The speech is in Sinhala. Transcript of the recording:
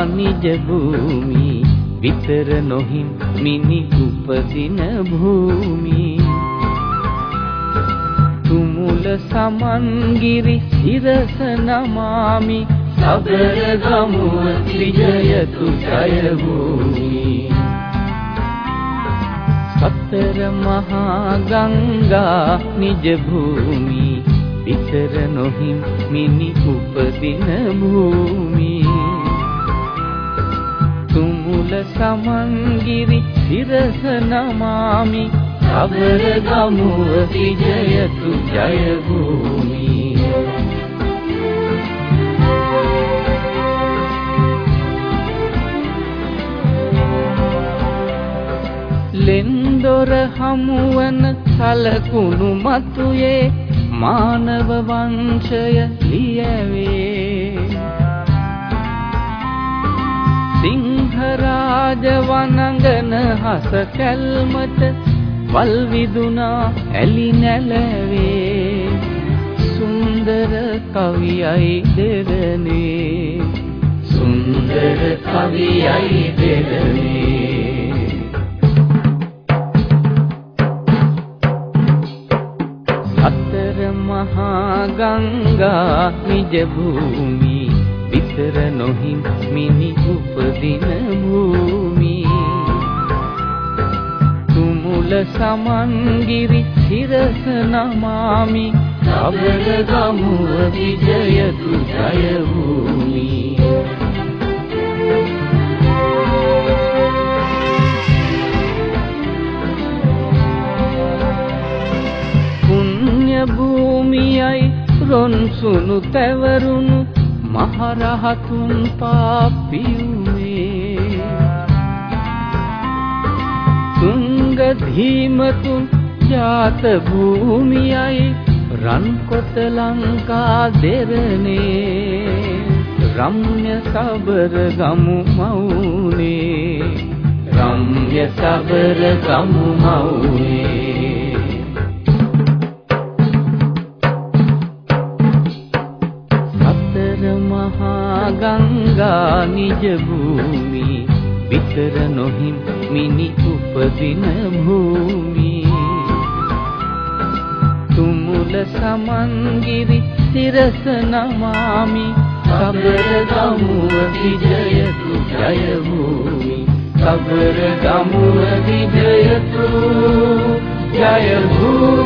නිජ භූමි විතර නොහිම් මිනි උපදින භූමි තුමුල සමන්ගිරි සිරස නමාමි සබර ගමුව විජයතු ජය භූමි සතර මහා ගංගා නිජ භූමි විතර නොහිම් මිනි උපදින භූමි තුමුල සමන්ගිරි සිරස නමාමි සබර ගමුව විජයතු ජය භූමි ලෙන්දොර හමුවන සලකුණු මතුයේ මානව වංශය ලියවේ සිංහරාජ වනඟන හස කැල්මට වල් විදුනා ඇලි නැලවේ සුන්දර කවියයි දෙරනේ සුන්දර කවියයි දෙරනේ මහා ගංගා නිජ භූමි විතර නොහිම් මිනි උපදින භූමි තුමුල සමන්ගිරි සිරස නමාමි සබර ගමුව විජයතු ජය භූමි භූමියයි රොන්සුණු තැවරුණු මහරහතුන් පාපියුමේ තුංග ධීමතුන් ජාත භූමියයි රන්කොත ලංකා දෙරනේ රම්‍ය සබර ගමු මවුනේ රම්‍ය සබර ගමු මවුනේ ගංගා නිජ භූමි විතර නොහිම් මිනි උපදින භූමි තුමුල සමන්ගිරි සිරස නමාමි සබර ගමුව විජයතු ජය භූමි සබර ගමුව විජයතු ජය භූමි